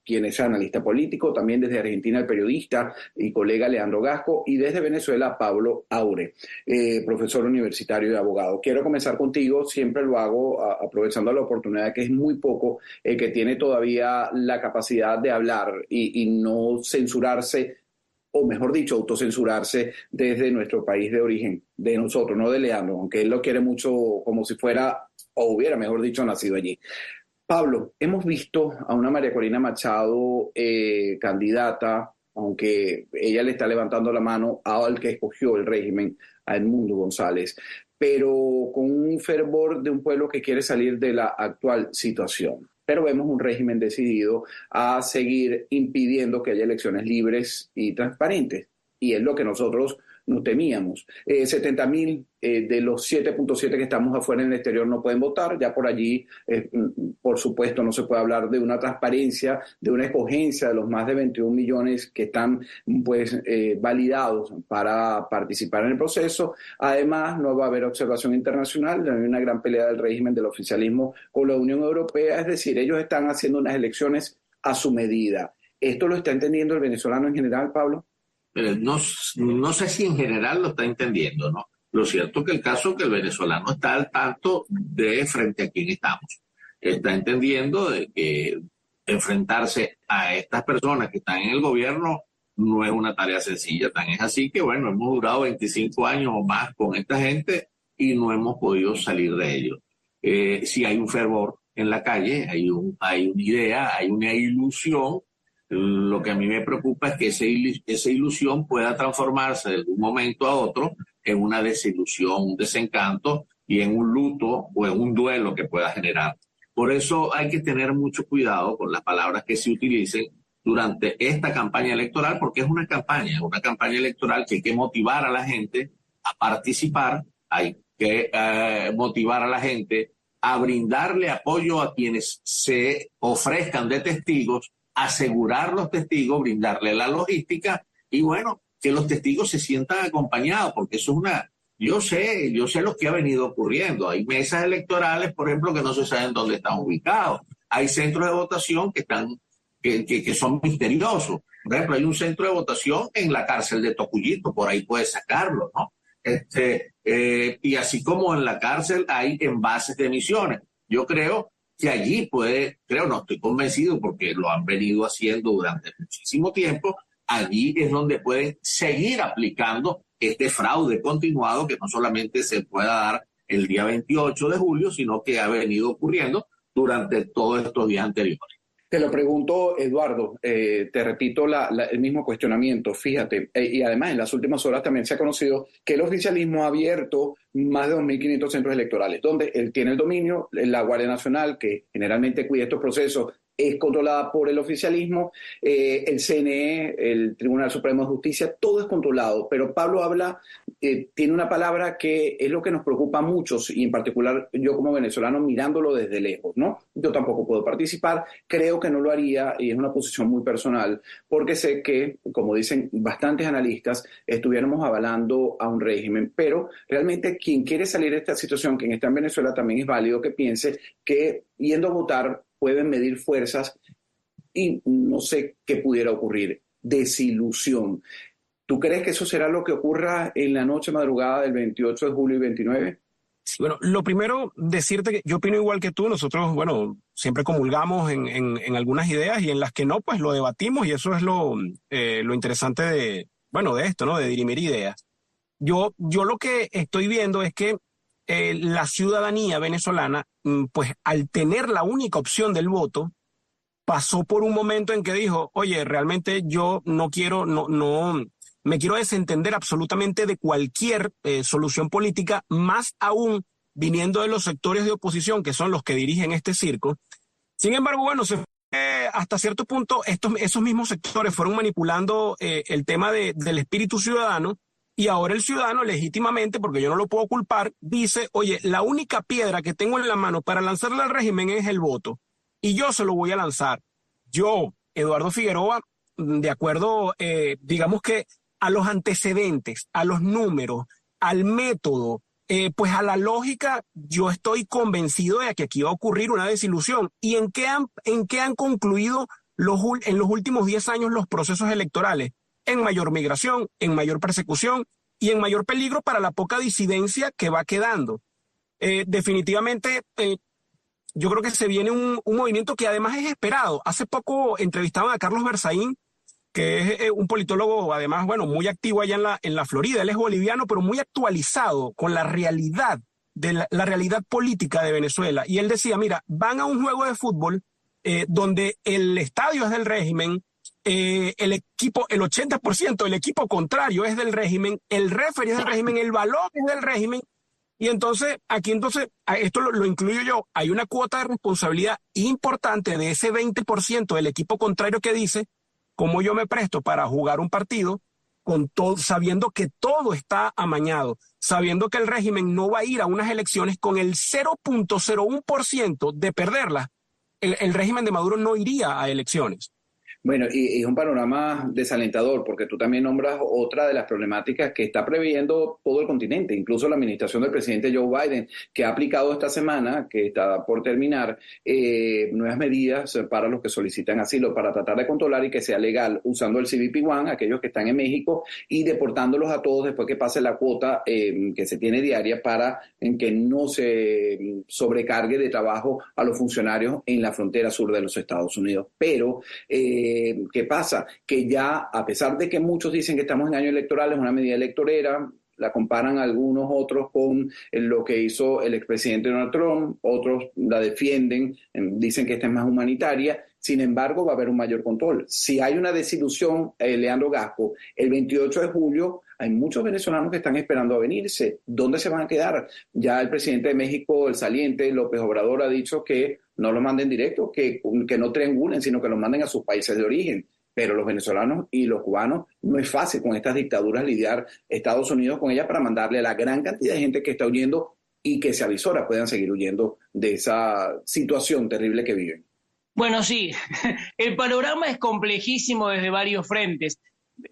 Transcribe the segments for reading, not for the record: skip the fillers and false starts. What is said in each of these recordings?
quien es analista político, también desde Argentina el periodista y colega Leandro Gasco, y desde Venezuela Pablo Aure, profesor universitario y abogado. Quiero comenzar contigo, siempre lo hago aprovechando la oportunidad, que es muy poco que tiene todavía la capacidad de hablar y no censurarse, o mejor dicho, autocensurarse desde nuestro país de origen, de nosotros, no de Leandro, aunque él lo quiere mucho como si fuera, o hubiera, mejor dicho, nacido allí. Pablo, hemos visto a una María Corina Machado candidata, aunque ella le está levantando la mano al que escogió el régimen, a Edmundo González, pero con un fervor de un pueblo que quiere salir de la actual situación. Pero vemos un régimen decidido a seguir impidiendo que haya elecciones libres y transparentes. Y es lo que nosotros no temíamos. 70.000 de los 7.7 que estamos afuera en el exterior no pueden votar. Ya por allí, por supuesto, no se puede hablar de una transparencia, de una escogencia de los más de 21 millones que están pues validados para participar en el proceso. Además, no va a haber observación internacional. Hay una gran pelea del régimen del oficialismo con la Unión Europea. Es decir, ellos están haciendo unas elecciones a su medida. ¿Esto lo está entendiendo el venezolano en general, Pablo? No sé si en general lo está entendiendo, ¿no? Lo cierto es que el caso es que el venezolano está al tanto de frente a quién estamos. Está entendiendo de que enfrentarse a estas personas que están en el gobierno no es una tarea sencilla. Tan es así que, bueno, hemos durado 25 años o más con esta gente y no hemos podido salir de ello. Sí hay un fervor en la calle, hay una idea, hay una ilusión. Lo que a mí me preocupa es que esa ilusión pueda transformarse de un momento a otro en una desilusión, un desencanto y en un luto o en un duelo que pueda generar. Por eso hay que tener mucho cuidado con las palabras que se utilicen durante esta campaña electoral, porque es una campaña electoral que hay que motivar a la gente a participar, hay que motivar a la gente a brindarle apoyo a quienes se ofrezcan de testigos, asegurar los testigos, brindarle la logística y bueno, que los testigos se sientan acompañados, porque eso es yo sé lo que ha venido ocurriendo. Hay mesas electorales, por ejemplo, que no se saben dónde están ubicados. Hay centros de votación que son misteriosos. Por ejemplo, hay un centro de votación en la cárcel de Tocuyito, por ahí puedes sacarlo, ¿no? Y así como en la cárcel hay envases de emisiones. Yo creo que allí no estoy convencido porque lo han venido haciendo durante muchísimo tiempo, allí es donde pueden seguir aplicando este fraude continuado que no solamente se pueda dar el día 28 de julio, sino que ha venido ocurriendo durante todos estos días anteriores. Te lo pregunto, Eduardo, te repito el mismo cuestionamiento, fíjate, y además en las últimas horas también se ha conocido que el oficialismo ha abierto más de 2.500 centros electorales, donde él tiene el dominio, la Guardia Nacional, que generalmente cuida estos procesos, es controlada por el oficialismo, el CNE, el Tribunal Supremo de Justicia, todo es controlado, pero Pablo tiene una palabra que es lo que nos preocupa a muchos, y en particular yo como venezolano mirándolo desde lejos, ¿no? Yo tampoco puedo participar, creo que no lo haría, y es una posición muy personal, porque sé que, como dicen bastantes analistas, estuviéramos avalando a un régimen, pero realmente quien quiere salir de esta situación, quien está en Venezuela, también es válido que piense que yendo a votar pueden medir fuerzas y no sé qué pudiera ocurrir. Desilusión. ¿Tú crees que eso será lo que ocurra en la noche madrugada del 28 de julio y 29? Bueno, lo primero, decirte que yo opino igual que tú. Nosotros, bueno, siempre comulgamos en algunas ideas y en las que no, pues lo debatimos, y eso es lo interesante de esto, ¿no? De dirimir ideas. Yo lo que estoy viendo es que la ciudadanía venezolana, pues al tener la única opción del voto, pasó por un momento en que dijo, oye, realmente yo no quiero, no me quiero desentender absolutamente de cualquier solución política, más aún viniendo de los sectores de oposición, que son los que dirigen este circo. Sin embargo, bueno, hasta cierto punto esos mismos sectores fueron manipulando el tema del espíritu ciudadano, y ahora el ciudadano legítimamente, porque yo no lo puedo culpar, dice, oye, la única piedra que tengo en la mano para lanzarle al régimen es el voto, y yo se lo voy a lanzar. Yo, Eduardo Figueroa, de acuerdo, digamos que a los antecedentes, a los números, al método, pues a la lógica, yo estoy convencido de que aquí va a ocurrir una desilusión. ¿Y en qué han concluido en los últimos 10 años los procesos electorales en mayor migración, en mayor persecución y en mayor peligro para la poca disidencia que va quedando. Definitivamente, yo creo que se viene un movimiento que además es esperado. Hace poco entrevistaban a Carlos Berzaín, que es un politólogo, además, bueno, muy activo allá en la Florida. Él es boliviano, pero muy actualizado con la realidad, la realidad política de Venezuela. Y él decía, mira, van a un juego de fútbol donde el estadio es del régimen, el 80% del equipo contrario es del régimen, el referee es del régimen, el balón es del régimen. Y entonces, esto lo incluyo yo, hay una cuota de responsabilidad importante de ese 20% del equipo contrario que dice cómo yo me presto para jugar un partido con todo, sabiendo que todo está amañado, sabiendo que el régimen no va a ir a unas elecciones con el 0.01% de perderlas. El régimen de Maduro no iría a elecciones. Bueno, y es un panorama desalentador porque tú también nombras otra de las problemáticas que está previendo todo el continente, incluso la administración del presidente Joe Biden, que ha aplicado esta semana, que está por terminar, nuevas medidas para los que solicitan asilo para tratar de controlar y que sea legal, usando el CBP-1, aquellos que están en México, y deportándolos a todos después que pase la cuota que se tiene diaria para que no se sobrecargue de trabajo a los funcionarios en la frontera sur de los Estados Unidos. Pero ¿qué pasa? Que ya, a pesar de que muchos dicen que estamos en año electoral, es una medida electorera, la comparan algunos otros con lo que hizo el expresidente Donald Trump, otros la defienden, dicen que esta es más humanitaria. Sin embargo, va a haber un mayor control. Si hay una desilusión, Leandro Gasco, el 28 de julio hay muchos venezolanos que están esperando a venirse. ¿Dónde se van a quedar? Ya el presidente de México, el saliente López Obrador, ha dicho que no los manden directo, que no triangulen, sino que los manden a sus países de origen. Pero los venezolanos y los cubanos no es fácil con estas dictaduras lidiar Estados Unidos con ellas para mandarle a la gran cantidad de gente que está huyendo y que se avisora puedan seguir huyendo de esa situación terrible que viven. Bueno, sí, el panorama es complejísimo desde varios frentes.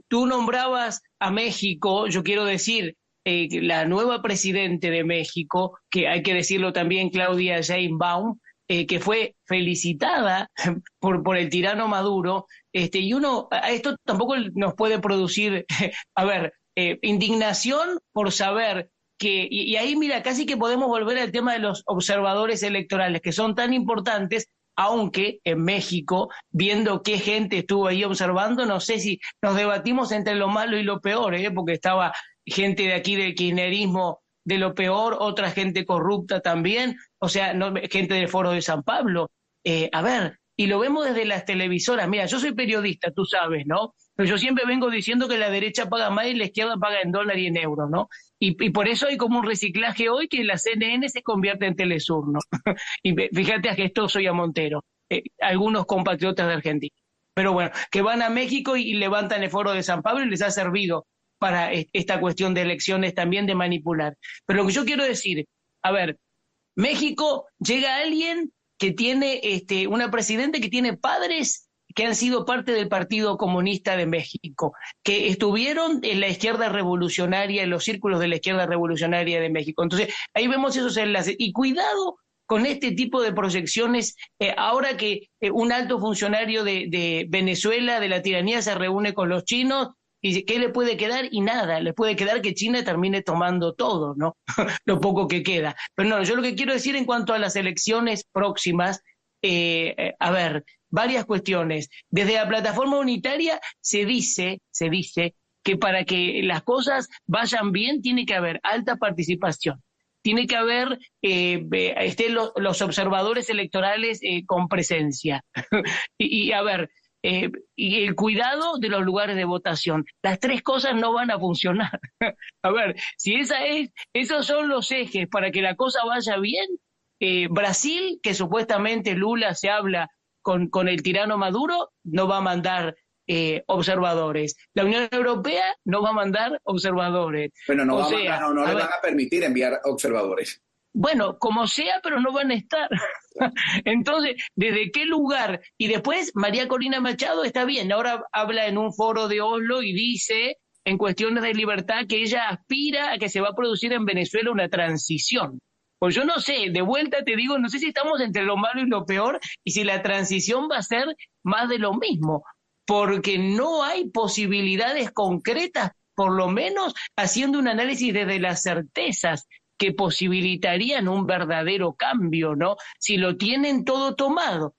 Tú nombrabas a México, yo quiero decir, la nueva presidente de México, que hay que decirlo también, Claudia Sheinbaum, que fue felicitada por el tirano Maduro, y esto tampoco nos puede producir, indignación por saber que, y ahí mira, casi que podemos volver al tema de los observadores electorales, que son tan importantes, aunque en México, viendo qué gente estuvo ahí observando, no sé si nos debatimos entre lo malo y lo peor, porque estaba gente de aquí del kirchnerismo de lo peor, otra gente corrupta también, o sea, gente del Foro de San Pablo. Y lo vemos desde las televisoras. Mira, yo soy periodista, tú sabes, ¿no? Pero yo siempre vengo diciendo que la derecha paga más y la izquierda paga en dólar y en euros, ¿no? Y por eso hay como un reciclaje hoy que la CNN se convierte en Telesur, ¿no? Y fíjate a Gestoso y a Montero, algunos compatriotas de Argentina. Pero bueno, que van a México y levantan el Foro de San Pablo y les ha servido para esta cuestión de elecciones también de manipular. Pero lo que yo quiero decir, México llega alguien que tiene una presidenta que tiene padres que han sido parte del Partido Comunista de México, que estuvieron en la izquierda revolucionaria, en los círculos de la izquierda revolucionaria de México. Entonces, ahí vemos esos enlaces. Y cuidado con este tipo de proyecciones, ahora que un alto funcionario de Venezuela, de la tiranía, se reúne con los chinos, y ¿qué le puede quedar? Y nada, le puede quedar que China termine tomando todo, ¿no? Lo poco que queda. Pero no, yo lo que quiero decir en cuanto a las elecciones próximas, varias cuestiones. Desde la plataforma unitaria se dice que para que las cosas vayan bien tiene que haber alta participación. Tiene que haber los observadores electorales con presencia. y el cuidado de los lugares de votación. Las tres cosas no van a funcionar. Si esos son los ejes para que la cosa vaya bien, Brasil, que supuestamente Lula se habla con el tirano Maduro, no va a mandar observadores. La Unión Europea no va a mandar observadores. Bueno, no le van a permitir enviar observadores. Bueno, como sea, pero no van a estar. Entonces, ¿desde qué lugar? Y después, María Corina Machado está bien, ahora habla en un foro de Oslo y dice, en cuestiones de libertad, que ella aspira a que se va a producir en Venezuela una transición. Pues yo no sé, de vuelta te digo, no sé si estamos entre lo malo y lo peor y si la transición va a ser más de lo mismo, porque no hay posibilidades concretas, por lo menos haciendo un análisis desde las certezas que posibilitarían un verdadero cambio, ¿no? Si lo tienen todo tomado,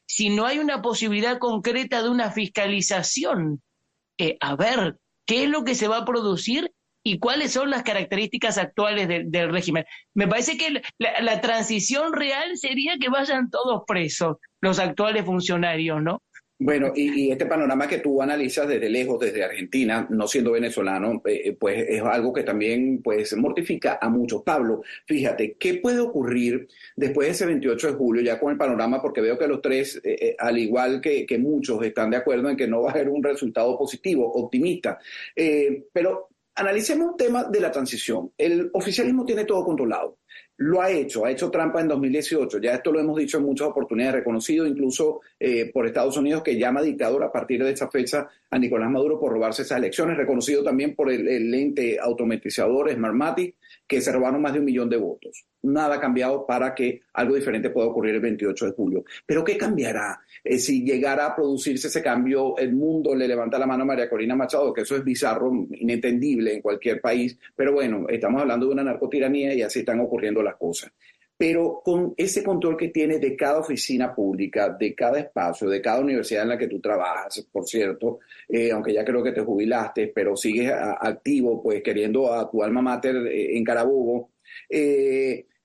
si no hay una posibilidad concreta de una fiscalización, a ver qué es lo que se va a producir y cuáles son las características actuales del régimen. Me parece que la transición real sería que vayan todos presos, los actuales funcionarios, ¿no? Bueno, y este panorama que tú analizas desde lejos, desde Argentina, no siendo venezolano, pues es algo que también pues mortifica a muchos. Pablo, fíjate, ¿qué puede ocurrir después de ese 28 de julio, ya con el panorama? Porque veo que los tres, al igual que muchos, están de acuerdo en que no va a haber un resultado positivo, optimista. Pero analicemos un tema de la transición. El oficialismo tiene todo controlado. Lo ha hecho trampa en 2018, ya esto lo hemos dicho en muchas oportunidades, reconocido incluso por Estados Unidos, que llama dictador a partir de esa fecha a Nicolás Maduro por robarse esas elecciones, reconocido también por el ente automatizador Smartmatic, que se robaron más de 1 millón de votos. Nada ha cambiado para que algo diferente pueda ocurrir el 28 de julio. ¿Pero qué cambiará? Si llegara a producirse ese cambio, el mundo le levanta la mano a María Corina Machado, que eso es bizarro, inentendible en cualquier país, pero bueno, estamos hablando de una narcotiranía y así están ocurriendo las cosas. Pero con ese control que tienes de cada oficina pública, de cada espacio, de cada universidad en la que tú trabajas, por cierto, aunque ya creo que te jubilaste, pero sigues activo, pues queriendo a tu alma mater en Carabobo,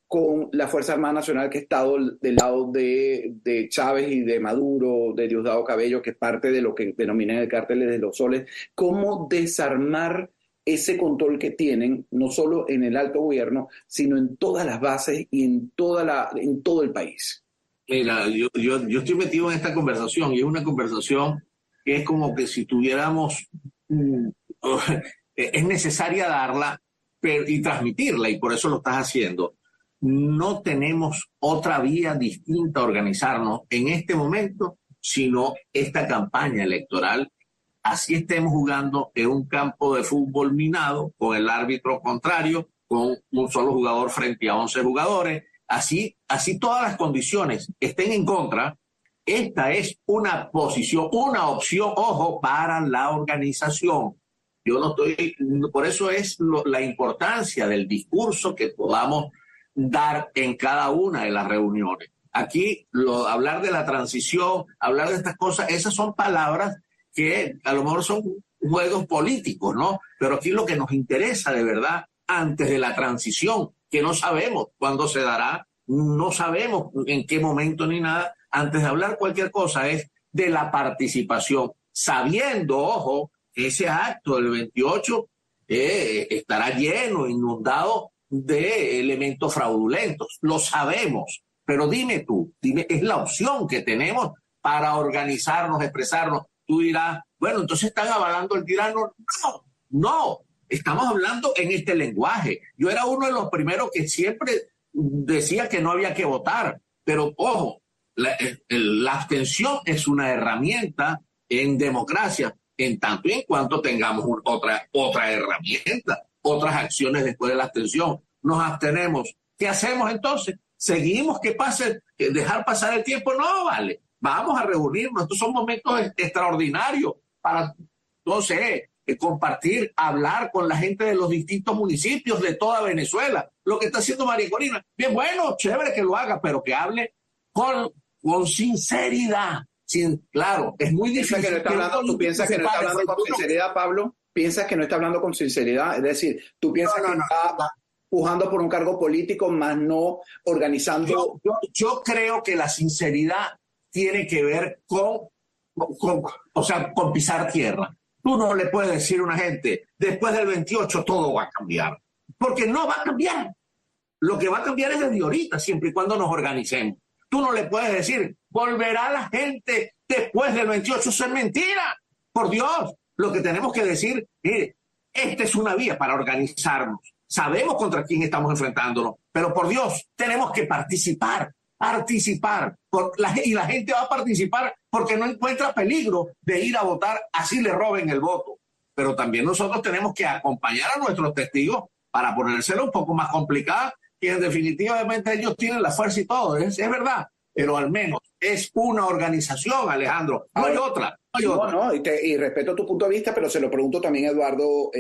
con la Fuerza Armada Nacional que ha estado del lado de Chávez y de Maduro, de Diosdado Cabello, que es parte de lo que denominan el cártel de los soles. ¿Cómo desarmar ese control que tienen, no solo en el alto gobierno, sino en todas las bases y en todo el país? Mira, yo estoy metido en esta conversación y es una conversación que es como que si tuviéramos, es necesaria darla y transmitirla, y por eso lo estás haciendo. No tenemos otra vía distinta a organizarnos en este momento, sino esta campaña electoral. Así estemos jugando en un campo de fútbol minado, con el árbitro contrario, con un solo jugador frente a 11 jugadores, así todas las condiciones estén en contra. Esta es una posición, una opción, ojo, para la organización. Yo no estoy, por eso es la importancia del discurso que podamos dar en cada una de las reuniones. Aquí, hablar de la transición, hablar de estas cosas, esas son palabras que a lo mejor son juegos políticos, ¿no? Pero aquí lo que nos interesa de verdad, antes de la transición, que no sabemos cuándo se dará, no sabemos en qué momento ni nada, antes de hablar cualquier cosa es de la participación, sabiendo, ojo, que ese acto del 28 estará lleno, inundado de elementos fraudulentos. Lo sabemos, pero dime, es la opción que tenemos para organizarnos, expresarnos. Tú dirás, bueno, entonces están avalando el tirano. No, estamos hablando en este lenguaje. Yo era uno de los primeros que siempre decía que no había que votar, pero ojo, la abstención es una herramienta en democracia, en tanto y en cuanto tengamos otra herramienta, otras acciones después de la abstención. Nos abstenemos. ¿Qué hacemos entonces? ¿Seguimos que pase, dejar pasar el tiempo? No, vale. Vamos a reunirnos. Estos son momentos extraordinarios para, no sé, compartir, hablar con la gente de los distintos municipios de toda Venezuela. Lo que está haciendo María Corina, bien, bueno, chévere que lo haga, pero que hable con sinceridad. Claro, es muy difícil. ¿Tú piensas que no está hablando con sinceridad, Pablo? ¿Piensas que no está hablando con sinceridad? Es decir, ¿tú piensas que está pujando por un cargo político, más no organizando? Yo creo que la sinceridad tiene que ver con pisar tierra. Tú no le puedes decir a una gente, después del 28 todo va a cambiar, porque no va a cambiar. Lo que va a cambiar es desde ahorita, siempre y cuando nos organicemos. Tú no le puedes decir, volverá la gente después del 28, eso es mentira. Por Dios, lo que tenemos que decir, mire, esta es una vía para organizarnos. Sabemos contra quién estamos enfrentándonos, pero por Dios, tenemos que participar. Y la gente va a participar porque no encuentra peligro de ir a votar, así le roben el voto. Pero también nosotros tenemos que acompañar a nuestros testigos para ponérselo un poco más complicada que definitivamente ellos tienen la fuerza y todo, es verdad, pero al menos es una organización, Alejandro, no hay otra. No, y respeto tu punto de vista, pero se lo pregunto también a Eduardo.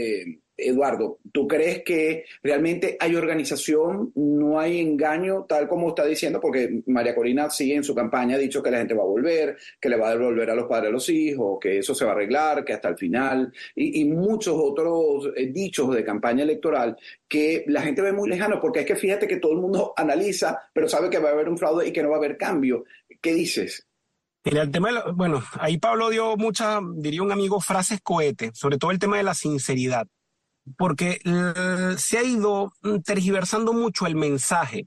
Eduardo, ¿tú crees que realmente hay organización, no hay engaño, tal como está diciendo? Porque María Corina sigue en su campaña, ha dicho que la gente va a volver, que le va a devolver a los padres a los hijos, que eso se va a arreglar, que hasta el final, y muchos otros dichos de campaña electoral que la gente ve muy lejano, porque es que fíjate que todo el mundo analiza, pero sabe que va a haber un fraude y que no va a haber cambio. ¿Qué dices? Mira, el tema bueno, ahí Pablo dio muchas, diría un amigo, frases cohete, sobre todo el tema de la sinceridad, porque se ha ido tergiversando mucho el mensaje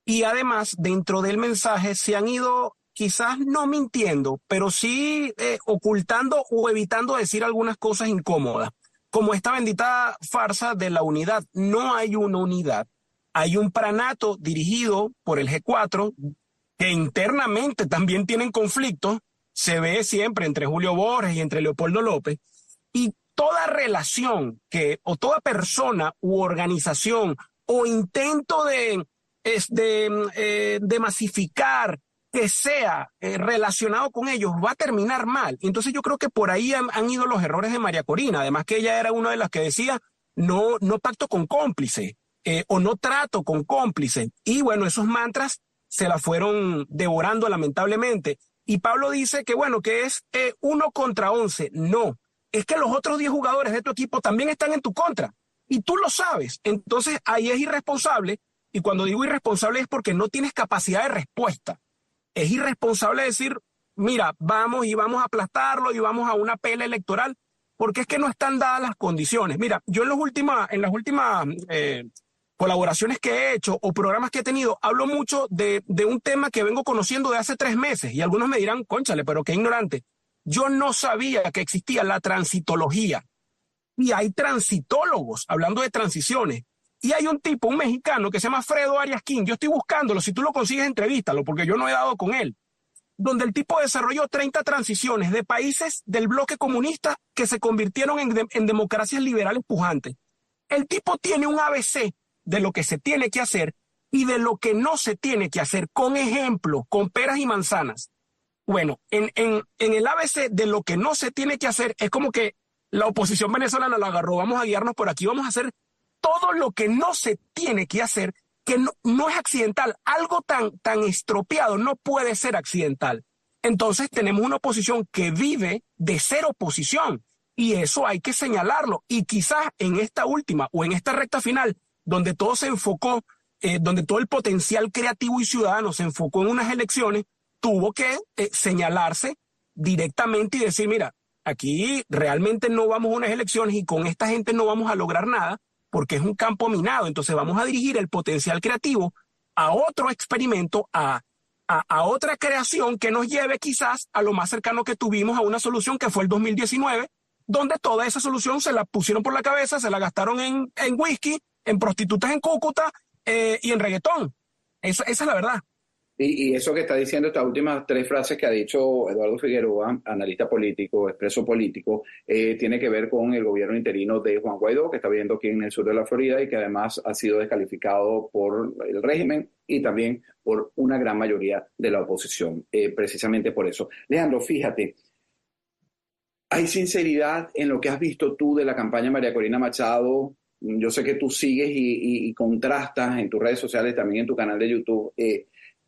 y además dentro del mensaje se han ido quizás no mintiendo, pero sí ocultando o evitando decir algunas cosas incómodas, como esta bendita farsa de la unidad. No hay una unidad, hay un pranato dirigido por el G4 que internamente también tienen conflictos, se ve siempre entre Julio Borges y entre Leopoldo López, y toda relación o toda persona u organización o intento de masificar que sea relacionado con ellos va a terminar mal. Entonces yo creo que por ahí han ido los errores de María Corina, además que ella era una de las que decía no pacto con cómplice o no trato con cómplice. Y bueno, esos mantras se la fueron devorando lamentablemente. Y Pablo dice que bueno, que es 1 contra 11. No, es que los otros 10 jugadores de tu equipo también están en tu contra. Y tú lo sabes. Entonces ahí es irresponsable. Y cuando digo irresponsable es porque no tienes capacidad de respuesta. Es irresponsable decir, mira, vamos a aplastarlo y vamos a una pelea electoral, porque es que no están dadas las condiciones. Mira, yo en las últimas colaboraciones que he hecho o programas que he tenido, hablo mucho de un tema que vengo conociendo de hace 3 meses y algunos me dirán, cónchale, pero qué ignorante. Yo no sabía que existía la transitología y hay transitólogos hablando de transiciones. Y hay un tipo, un mexicano que se llama Fredo Arias King. Yo estoy buscándolo, si tú lo consigues, entrevístalo, porque yo no he dado con él. Donde el tipo desarrolló 30 transiciones de países del bloque comunista que se convirtieron en democracias liberales pujantes. El tipo tiene un ABC de lo que se tiene que hacer y de lo que no se tiene que hacer, con ejemplos, con peras y manzanas. Bueno, en el ABC de lo que no se tiene que hacer, es como que la oposición venezolana lo agarró, vamos a guiarnos por aquí, vamos a hacer todo lo que no se tiene que hacer, que no es accidental. Algo tan estropeado no puede ser accidental. Entonces tenemos una oposición que vive de ser oposición y eso hay que señalarlo. Y quizás en esta última o en esta recta final, donde todo se enfocó, donde todo el potencial creativo y ciudadano se enfocó en unas elecciones, tuvo que señalarse directamente y decir, mira, aquí realmente no vamos a unas elecciones y con esta gente no vamos a lograr nada, porque es un campo minado. Entonces vamos a dirigir el potencial creativo a otro experimento, a otra creación que nos lleve quizás a lo más cercano que tuvimos a una solución que fue el 2019, donde toda esa solución se la pusieron por la cabeza, se la gastaron en whisky, en prostitutas en Cúcuta y en reggaetón. Esa es la verdad. Y eso que está diciendo, estas últimas 3 frases que ha dicho Eduardo Figueroa, analista político, expreso político, tiene que ver con el gobierno interino de Juan Guaidó, que está viviendo aquí en el sur de la Florida y que además ha sido descalificado por el régimen y también por una gran mayoría de la oposición, precisamente por eso. Leandro, fíjate, ¿hay sinceridad en lo que has visto tú de la campaña María Corina Machado? Yo sé que tú sigues y contrastas en tus redes sociales, también en tu canal de YouTube,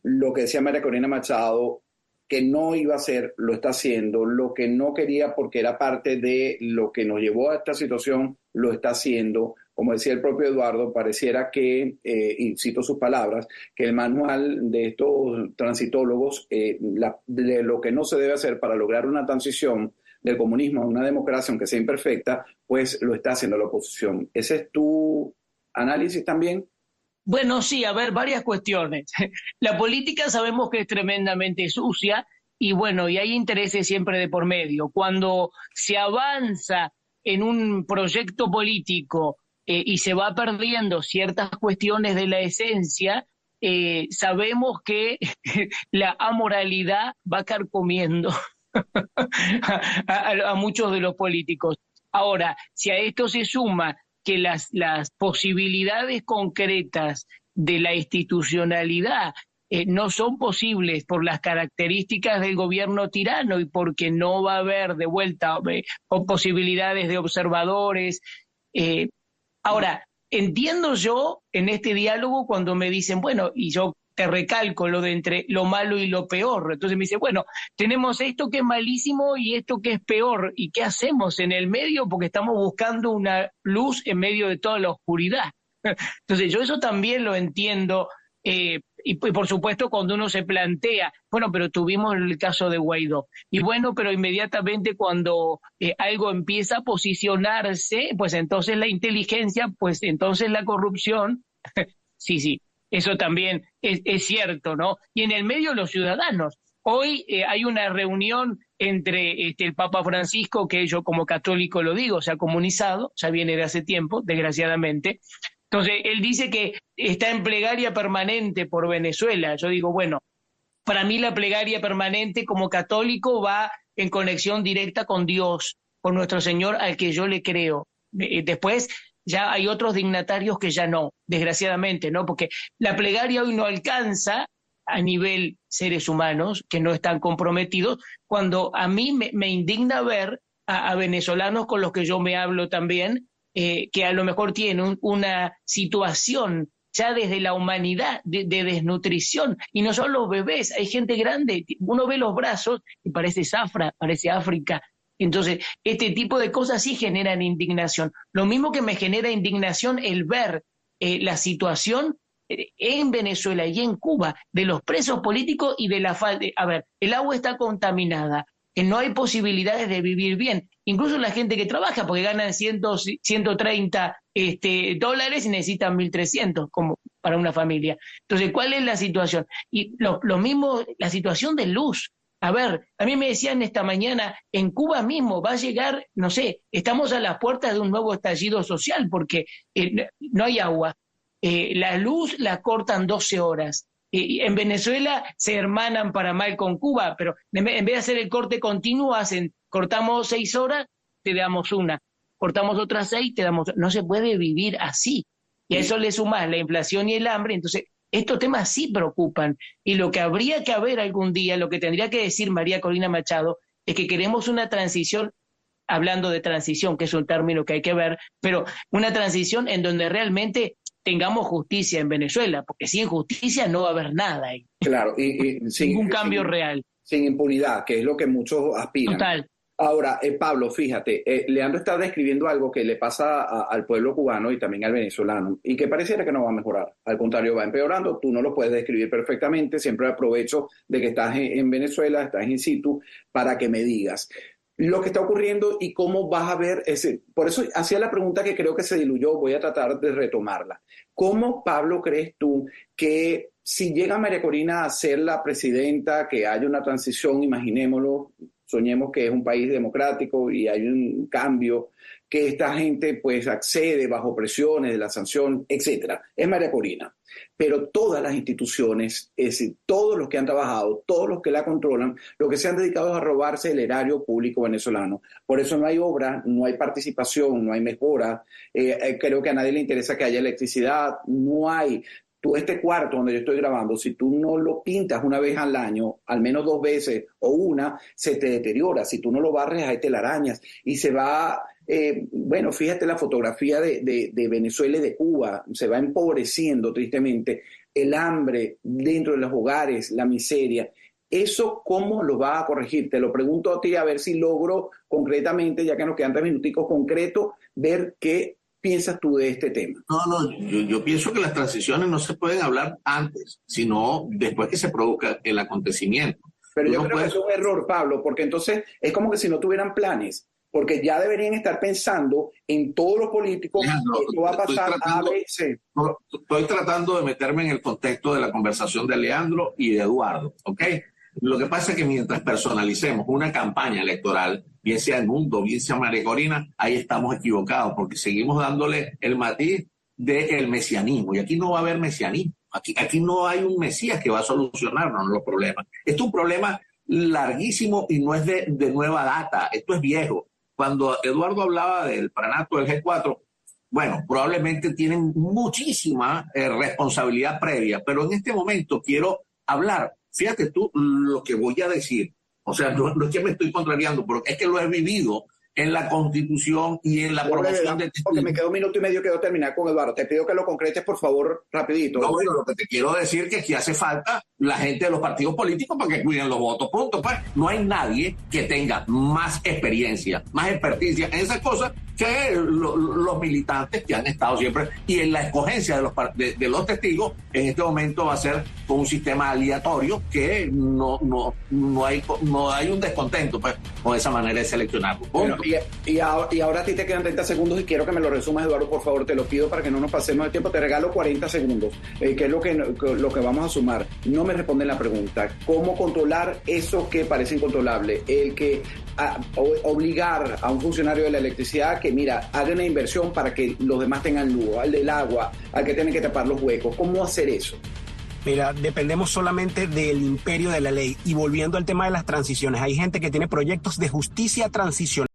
lo que decía María Corina Machado, que no iba a hacer, lo está haciendo, lo que no quería porque era parte de lo que nos llevó a esta situación, lo está haciendo. Como decía el propio Eduardo, pareciera que, y cito sus palabras, que el manual de estos transitólogos, de lo que no se debe hacer para lograr una transición del comunismo a una democracia, aunque sea imperfecta, pues lo está haciendo la oposición. ¿Ese es tu análisis también? Bueno, sí, a ver, varias cuestiones. La política sabemos que es tremendamente sucia y bueno, y hay intereses siempre de por medio. Cuando se avanza en un proyecto político y se va perdiendo ciertas cuestiones de la esencia, sabemos que la amoralidad va carcomiendo a muchos de los políticos. Ahora, si a esto se suma que las posibilidades concretas de la institucionalidad no son posibles por las características del gobierno tirano y porque no va a haber de vuelta posibilidades de observadores. Ahora, entiendo yo en este diálogo cuando me dicen, bueno, y yo te recalco lo de entre lo malo y lo peor. Entonces me dice, bueno, tenemos esto que es malísimo y esto que es peor. ¿Y qué hacemos en el medio? Porque estamos buscando una luz en medio de toda la oscuridad. Entonces yo eso también lo entiendo. Y por supuesto cuando uno se plantea, bueno, pero tuvimos el caso de Guaidó, y bueno, pero inmediatamente cuando algo empieza a posicionarse, pues entonces la inteligencia, pues entonces la corrupción, sí, eso también es cierto, ¿no? Y en el medio los ciudadanos. Hoy hay una reunión entre el Papa Francisco, que yo como católico lo digo, se ha comunizado, ya viene de hace tiempo, desgraciadamente. Entonces, él dice que está en plegaria permanente por Venezuela. Yo digo, bueno, para mí la plegaria permanente como católico va en conexión directa con Dios, con nuestro Señor al que yo le creo. Después ya hay otros dignatarios que ya no, desgraciadamente, ¿no? Porque la plegaria hoy no alcanza a nivel seres humanos que no están comprometidos, cuando a mí me indigna ver a venezolanos con los que yo me hablo también, que a lo mejor tienen una situación ya desde la humanidad de desnutrición, y no son los bebés, hay gente grande, uno ve los brazos y parece Zafra, parece África. Entonces, este tipo de cosas sí generan indignación. Lo mismo que me genera indignación el ver la situación en Venezuela y en Cuba de los presos políticos y de la falta. A ver, el agua está contaminada, que no hay posibilidades de vivir bien. Incluso la gente que trabaja, porque ganan 130 dólares y necesitan 1.300 como para una familia. Entonces, ¿cuál es la situación? Y lo mismo, la situación de luz. A ver, a mí me decían esta mañana, en Cuba mismo va a llegar, no sé, estamos a las puertas de un nuevo estallido social porque no hay agua. La luz la cortan 12 horas. En Venezuela se hermanan para mal con Cuba, pero en vez de hacer el corte continuo, cortamos 6 horas, te damos una, cortamos otras 6, te damos. No se puede vivir así. Y a eso le sumas la inflación y el hambre. Entonces, estos temas sí preocupan. Y lo que habría que haber algún día, lo que tendría que decir María Corina Machado, es que queremos una transición, hablando de transición, que es un término que hay que ver, pero una transición en donde realmente tengamos justicia en Venezuela, porque sin justicia no va a haber nada ahí. Claro, y ningún cambio real. Sin impunidad, que es lo que muchos aspiran. Total. Ahora, Pablo, fíjate, Leandro está describiendo algo que le pasa al pueblo cubano y también al venezolano, y que pareciera que no va a mejorar. Al contrario, va empeorando. Tú no lo puedes describir perfectamente. Siempre aprovecho de que estás en Venezuela, estás in situ, para que me digas lo que está ocurriendo y cómo vas a ver ese. Por eso hacía la pregunta que creo que se diluyó, voy a tratar de retomarla. ¿Cómo, Pablo, crees tú que si llega María Corina a ser la presidenta, que haya una transición, imaginémoslo, soñemos que es un país democrático y hay un cambio, que esta gente pues accede bajo presiones de la sanción, etcétera? Es María Corina. Pero todas las instituciones, es decir, todos los que han trabajado, todos los que la controlan, lo que se han dedicado a robarse el erario público venezolano. Por eso no hay obra, no hay participación, no hay mejora. Creo que a nadie le interesa que haya electricidad, no hay. Tú, este cuarto donde yo estoy grabando, si tú no lo pintas una vez al año, al menos 2 veces o una, se te deteriora. Si tú no lo barres, hay telarañas y se va. Bueno, fíjate la fotografía de Venezuela y de Cuba, se va empobreciendo tristemente, el hambre dentro de los hogares, la miseria. ¿Eso cómo lo va a corregir? Te lo pregunto a ti, a ver si logro concretamente, ya que nos quedan 3 minuticos, concreto, ver qué piensas tú de este tema. No, yo pienso que las transiciones no se pueden hablar antes, sino después que se produzca el acontecimiento. Pero yo creo que es un error, Pablo, porque entonces es como que si no tuvieran planes, porque ya deberían estar pensando en todos los políticos, esto va a pasar A, B, C. Estoy tratando de meterme en el contexto de la conversación de Leandro y de Eduardo, ¿ok? Lo que pasa es que mientras personalicemos una campaña electoral, bien sea el Mundo, bien sea María Corina, ahí estamos equivocados, porque seguimos dándole el matiz del mesianismo, y aquí no va a haber mesianismo, aquí no hay un mesías que va a solucionarnos los problemas. Esto es un problema larguísimo y no es de nueva data, esto es viejo. Cuando Eduardo hablaba del pranato del G4, bueno, probablemente tienen muchísima responsabilidad previa, pero en este momento quiero hablar, fíjate tú lo que voy a decir, o sea, no es que me estoy contrariando, pero es que lo he vivido en la Constitución y en la promoción de testigos. Porque me queda 1 minuto y medio, quiero terminar con Eduardo. Te pido que lo concretes, por favor, rapidito. No, bueno, lo que te quiero decir es que aquí hace falta la gente de los partidos políticos para que cuiden los votos, punto. Pues no hay nadie que tenga más experiencia, más experticia en esas cosas que los militantes que han estado siempre. Y en la escogencia de los testigos, en este momento va a ser con un sistema aleatorio que no hay un descontento pues, con esa manera de seleccionarlo. Bueno, y ahora a ti te quedan 30 segundos y quiero que me lo resumas, Eduardo, por favor, te lo pido para que no nos pasemos el tiempo. Te regalo 40 segundos, que es lo que vamos a sumar. No me responden la pregunta. ¿Cómo controlar eso que parece incontrolable? El que obligar a un funcionario de la electricidad que, mira, haga una inversión para que los demás tengan luz, al del agua, al que tiene que tapar los huecos. ¿Cómo hacer eso? Mira, dependemos solamente del imperio de la ley. Y volviendo al tema de las transiciones, hay gente que tiene proyectos de justicia transicional.